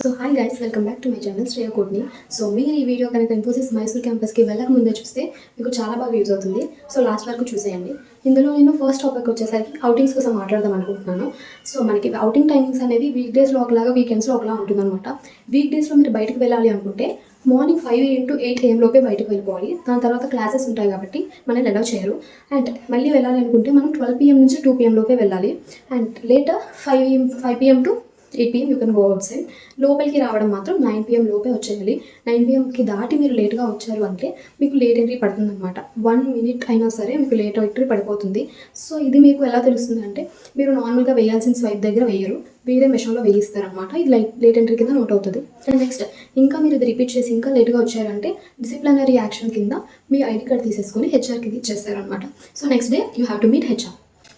So hi guys, welcome back to my channel Shreya కోడ్ని. So మీరు ఈ వీడియో కనుక ఇన్ఫోసిస్ మైసూర్ క్యాంపస్కి వెళ్ళక ముందే చూస్తే మీకు చాలా బాగా యూజ్ అవుతుంది. సో లాస్ట్ వరకు చూసేయండి. ఇందులో నేను ఫస్ట్ టాపిక్ వచ్చేసరికి అవుటింగ్స్ కోసం మాట్లాడదాం అనుకుంటున్నాను. సో మనకి అవుటింగ్ టైమింగ్స్ అనేది వీక్ డేస్లో ఒకలాగా, వీకెండ్స్లో ఒకలా ఉంటుందన్నమాట. వీక్ డేస్లో మీరు బయటకు వెళ్ళాలి అనుకుంటే మార్నింగ్ 5 AM to 8 AM లోపే బయటకు వెళ్ళిపోవాలి. దాని తర్వాత క్లాసెస్ ఉంటాయి కాబట్టి మనల్ని అలౌ చేయరు. అండ్ మళ్ళీ వెళ్ళాలి అనుకుంటే మనం 12 PM నుంచి 2 PM లోపే వెళ్ళాలి. And later 5 PM to 8 PM you can go out side. లోపలికి రావడం మాత్రం 9 PM లోపే వచ్చేయాలి. 9 PMకి దాటి మీరు లేట్గా వచ్చారు అంటే మీకు లేట్ ఎంట్రీ పడుతుంది అనమాట. 1 minute అయినా సరే మీకు లేట్ ఎంట్రీ పడిపోతుంది. సో ఇది మీకు ఎలా తెలుస్తుంది అంటే మీరు నార్మల్గా వేయాల్సిన స్వైప్ దగ్గర వేయరు, వేరే మెషిన్లో వేయిస్తారనమాట. ఇది లేట్ ఎంట్రీ కింద నోట్ అవుతుంది. అండ్ నెక్స్ట్ ఇంకా మీరు ఇది రిపీట్ చేసి ఇంకా లేట్గా వచ్చారంటే డిసిప్లినరీ యాక్షన్ కింద మీ ఐడి కార్డ్ తీసేసుకొని హెచ్ఆర్కి ఇచ్చేస్తారనమాట. So next day you have to meet HR.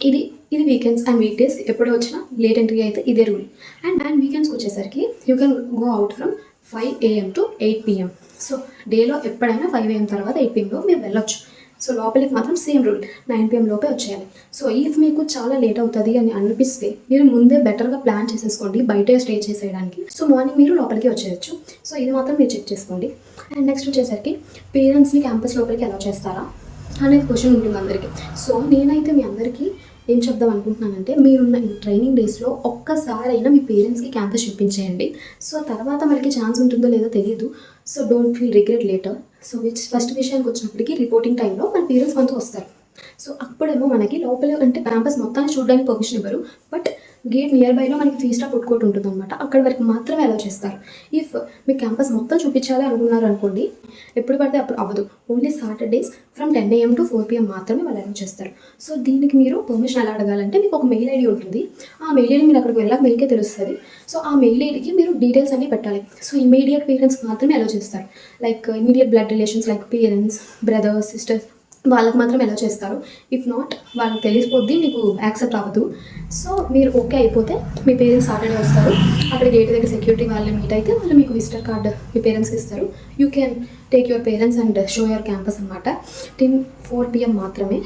ఇది వీకెండ్స్ అండ్ వీక్ డేస్ ఎప్పుడు వచ్చినా లేట్ ఎంట్రీ అయితే ఇదే రూల్. అండ్ వీకెండ్స్కి వచ్చేసరికి you can go out from 5 AM to 8 PM. So డేలో ఎప్పుడైనా 5 AM తర్వాత 8 PM లో మీరు వెళ్ళొచ్చు. సో లోపలికి మాత్రం సేమ్ రూల్, 9 PM లోపే వచ్చేయాలి. సో ఇఫ్ మీకు చాలా లేట్ అవుతుంది అని అనిపిస్తే మీరు ముందే బెటర్గా ప్లాన్ చేసేసుకోండి బయటే స్టే చేసేయడానికి. సో మార్నింగ్ మీరు లోపలికి వచ్చేయచ్చు. సో ఇది మాత్రం మీరు చెక్ చేసుకోండి. అండ్ నెక్స్ట్ వచ్చేసరికి పేరెంట్స్ని క్యాంపస్ లోపలికి అలౌ చేస్తారా అనేది క్వశ్చన్ ఉంటుంది అందరికీ. సో నేనైతే మీ అందరికీ ఏం చెప్దాం అనుకుంటున్నానంటే మీరున్న ఈ ట్రైనింగ్ డేస్లో ఒక్కసారైనా మీ పేరెంట్స్కి క్యాంపస్ చూపించేయండి. సో తర్వాత మనకి ఛాన్స్ ఉంటుందో లేదో తెలియదు. So don't feel regret later. So first విషయానికి వచ్చినప్పటికీ రిపోర్టింగ్ టైంలో మన పేరెంట్స్ మనతో వస్తారు. సో అప్పుడేమో మనకి లోపల అంటే క్యాంపస్ మొత్తాన్ని చూడడానికి పర్మిషన్ ఇవ్వరు. బట్ గేట్ నియర్ బైలో మనకి ఫీస్టా ఫుడ్ కోర్ట్ ఉంటుంది అనమాట. అక్కడ వరకు మాత్రమే అలౌ చేస్తారు. ఇఫ్ మీ క్యాంపస్ మొత్తం చూపించాలి అనుకున్నారు అనుకోండి, ఎప్పుడు పడితే అప్పుడు అవ్వదు. Only Saturdays from 10 AM to 4 PM మాత్రమే వాళ్ళు అలౌ చేస్తారు. సో దీనికి మీరు పర్మిషన్ ఎలా అడగాలంటే మీకు ఒక మెయిల్ ఐడి ఉంటుంది. ఆ మెయిల్ ఐడి మీరు అక్కడికి వెళ్ళాక మెయిల్కే తెలుస్తుంది. సో ఆ మెయిల్ ఐడికి మీరు డీటెయిల్స్ అన్నీ పెట్టాలి. సో ఇమీడియట్ పేరెంట్స్ మాత్రమే అలౌ చేస్తారు. Like immediate blood relations like parents, brothers, sisters వాళ్ళకి మాత్రం ఎలా చేస్తారు. ఇఫ్ నాట్ వాళ్ళకి తెలిసిపోద్ది, మీకు యాక్సెప్ట్ అవ్వదు. సో మీరు ఓకే అయిపోతే మీ పేరెంట్స్ సాటర్డే వస్తారు. అక్కడ గేట్ దగ్గర సెక్యూరిటీ వాళ్ళు మీట్ అయితే వాళ్ళు మీకు విజిటర్ కార్డ్ మీ పేరెంట్స్కి ఇస్తారు. You can take your parents and show your campus అనమాట. 4 PM మాత్రమే.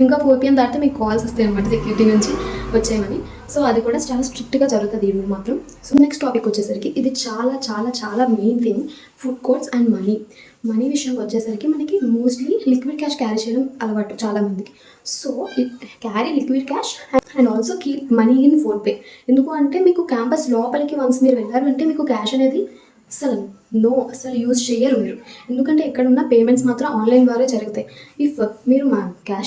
ఇంకా 4 PM దాటితే మీకు కాల్స్ వస్తాయి అనమాట సెక్యూరిటీ నుంచి వచ్చేయమని. సో అది కూడా చాలా స్ట్రిక్ట్గా జరుగుతుంది ఈ రూల్ మాత్రం. సో నెక్స్ట్ టాపిక్ వచ్చేసరికి ఇది చాలా చాలా చాలా main thing, food courts and money విషయంకి వచ్చేసరికి మనకి మోస్ట్లీ లిక్విడ్ క్యాష్ క్యారీ చేయడం అలవాటు చాలామందికి. So carry liquid cash and also keep money in ఫోన్పే. ఎందుకు అంటే మీకు క్యాంపస్ లోపలికి వన్స్ మీరు వెళ్ళారు అంటే మీకు క్యాష్ అనేది అసలు యూజ్ చేయరు మీరు. ఎందుకంటే ఎక్కడున్న పేమెంట్స్ మాత్రం ఆన్లైన్ ద్వారా జరుగుతాయి. ఇఫ్ మీరు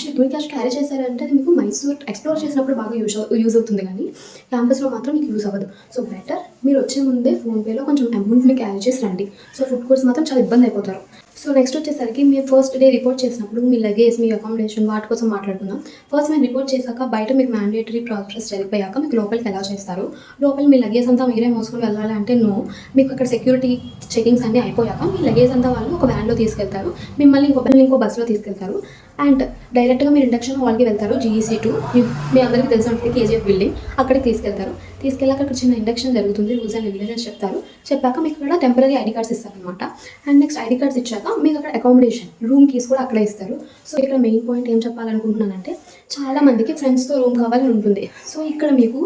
లిక్విడ్ క్యాష్ క్యారీ చేశారంటే అది మీకు మైసూర్ ఎక్స్ప్లోర్ చేసినప్పుడు బాగా యూజ్ అవుతుంది, కానీ క్యాంపస్లో మాత్రం మీకు యూజ్ అవ్వదు. సో బెటర్ మీరు వచ్చే ముందే ఫోన్పేలో కొంచెం అమౌంట్ని క్యారీ చేసి రండి. సో ఫుడ్ కోర్ట్స్ మాత్రం చాలా ఇబ్బంది అయిపోతారు. సో నెక్స్ట్ వచ్చేసరికి మీరు ఫస్ట్ డే రిపోర్ట్ చేసినప్పుడు మీ లగేజ్, మీ అకామిడేషన్ వాటి కోసం మాట్లాడుకుందాం. ఫస్ట్ మీరు రిపోర్ట్ చేశాక బయట మీకు మ్యాండేటరీ ప్రాసెస్ జరిగిపోయాక మీకు లోపలికి ఎలా చేస్తారు. లోపల మీ లగేజ్ అంతా మీరే మోసుకొని వెళ్ళాలి అంటే నో. మీకు అక్కడ సెక్యూరిటీ చెకింగ్స్ అన్నీ అయిపోయాక మీ లగేజ్ అంతా వాళ్ళు ఒక వ్యాన్లో తీసుకెళ్తారు, మిమ్మల్ని ఇంకో బస్సులో తీసుకెళ్తారు. అండ్ డైరెక్ట్గా మీరు ఇండక్షన్ హాల్కి వెళ్తారు. GEC 2 మీ అందరికీ తెలిసి ఉంటుంది, KGF బిల్డింగ్. అక్కడికి తీసుకెళ్ళాక అక్కడ చిన్న ఇండక్షన్ జరుగుతుంది, రూల్స్ అండ్ రెగ్యులేషన్స్ చెప్తారు. చెప్పాక మీకు ఇక్కడ టెంపరీ ఐడి కార్డ్స్ ఇస్తారనమాట. అండ్ నెక్స్ట్ ఐడి కార్డ్స్ ఇచ్చాక మీకు అక్కడ అకామిడేషన్ రూమ్ కీస్ కూడా అక్కడే ఇస్తారు. సో ఇక్కడ మెయిన్ పాయింట్ ఏం చెప్పాలనుకుంటున్నానంటే చాలా మందికి ఫ్రెండ్స్తో రూమ్ కావాలని ఉంటుంది. సో ఇక్కడ మీకు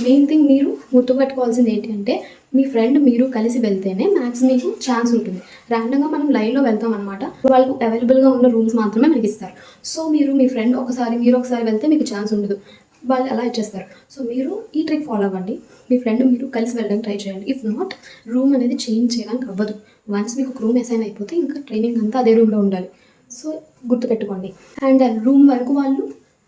మెయిన్ థింగ్ మీరు గుర్తుపెట్టుకోవాల్సింది ఏంటి అంటే మీ ఫ్రెండ్ మీరు కలిసి వెళ్తేనే మ్యాక్స్ మీకు ఛాన్స్ ఉంటుంది. ర్యాండమ్గా మనం లైన్లో వెళ్తాం అనమాట. వాళ్ళకు అవైలబుల్గా ఉన్న రూమ్స్ మాత్రమే మనకి ఇస్తారు. సో మీరు మీ ఫ్రెండ్ మీరు ఒకసారి వెళ్తే మీకు ఛాన్స్ ఉండదు, వాళ్ళు అలా ఇచ్చేస్తారు. సో మీరు ఈ ట్రిక్ ఫాలో అవ్వండి. మీ ఫ్రెండ్ మీరు కలిసి వెళ్ళడానికి ట్రై చేయండి. ఇఫ్ నాట్ రూమ్ అనేది చేంజ్ చేయడానికి అవ్వదు. వన్స్ మీకు రూమ్ అసైన్ అయిపోతే ఇంకా ట్రైనింగ్ అంతా అదే రూమ్లో ఉండాలి. సో గుర్తుపెట్టుకోండి. అండ్ రూమ్ వరకు వాళ్ళు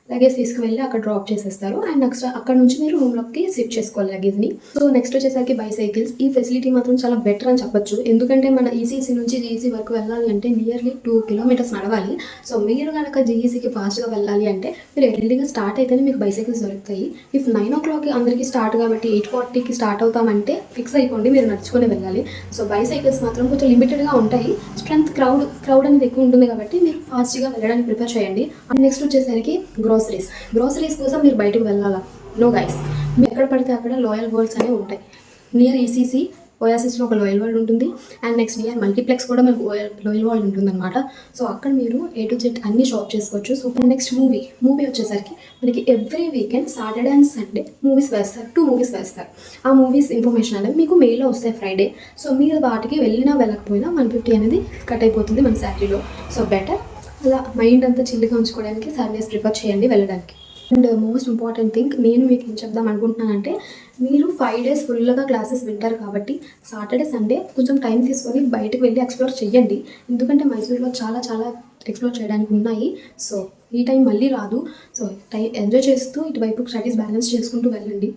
లగేజ్ తీసుకువెళ్ళి అక్కడ డ్రాప్ చేసేస్తారు. అండ్ నెక్స్ట్ అక్కడ నుంచి మీరు రూమ్లోకి షిఫ్ట్ చేసుకోవాలి లగేజ్ని. సో నెక్స్ట్ వచ్చేసరికి బైసైకిల్స్. ఈ ఫెసిలిటీ మాత్రం చాలా బెటర్ అని చెప్పొచ్చు. ఎందుకంటే మన ECC నుంచి GEC వరకు వెళ్ళాలి అంటే నియర్లీ 2 kilometers నడవాలి. సో మీరు కనుక GECకి ఫాస్ట్గా వెళ్ళాలి అంటే మీరు ఎర్లీగా స్టార్ట్ అయితేనే మీకు బైసైకిల్స్ దొరుకుతాయి. ఇఫ్ 9 o'clock అందరికీ స్టార్ట్ కాబట్టి 8:40కి స్టార్ట్ అవుతామంటే ఫిక్స్ అయిపోండి మీరు నడుచుకొని వెళ్ళాలి. సో బైసైకిల్స్ మాత్రం కొంచెం లిమిటెడ్గా ఉంటాయి. స్ట్రెంత్ క్రౌడ్ అనేది ఎక్కువ ఉంటుంది కాబట్టి మీరు ఫాస్ట్గా వెళ్ళడానికి ప్రిపేర్ చేయండి. అండ్ నెక్స్ట్ వచ్చేసరికి గ్రోసరీస్ కోసం మీరు బయటకు వెళ్ళాలా? నో గైస్, మీరు ఎక్కడ పడితే అక్కడ లోయల్ వరల్డ్స్ అనేవి ఉంటాయి. నియర్ ECC ఓయాసిస్లో ఒక లోయల్ వరల్డ్ ఉంటుంది అండ్ నెక్స్ట్ నియర్ మల్టీప్లెక్స్ కూడా మనకు లోయల్ వరల్డ్ ఉంటుందన్నమాట. సో అక్కడ మీరు A to Z అన్ని షాప్ చేసుకోవచ్చు. సో నెక్స్ట్ మూవీ వచ్చేసరికి మనకి every weekend Saturday and Sunday movies వేస్తారు, 2 మూవీస్ వేస్తారు. ఆ మూవీస్ ఇన్ఫర్మేషన్ అనేది మీకు మెయిల్లో వస్తాయి ఫ్రైడే. సో మీరు వాటికి వెళ్ళినా వెళ్ళకపోయినా 150 అనేది కట్ అయిపోతుంది మన శాలరీలో. సో బెటర్ అలా మైండ్ అంతా చిల్లుగా ఉంచుకోవడానికి సండేస్ ప్రిఫర్ చేయండి వెళ్ళడానికి. అండ్ మోస్ట్ ఇంపార్టెంట్ థింగ్ నేను మీకు ఏం చెప్దాం అనుకుంటున్నానంటే, మీరు 5 days ఫుల్గా క్లాసెస్ వింటారు కాబట్టి సాటర్డే సండే కొంచెం టైం తీసుకొని బయటకు వెళ్ళి ఎక్స్ప్లోర్ చేయండి. ఎందుకంటే మైసూర్లో చాలా చాలా ఎక్స్ప్లోర్ చేయడానికి ఉన్నాయి. సో ఈ టైం మళ్ళీ రాదు. సో టైం ఎంజాయ్ చేస్తూ ఇటువైపు స్టడీస్ బ్యాలెన్స్ చేసుకుంటూ వెళ్ళండి.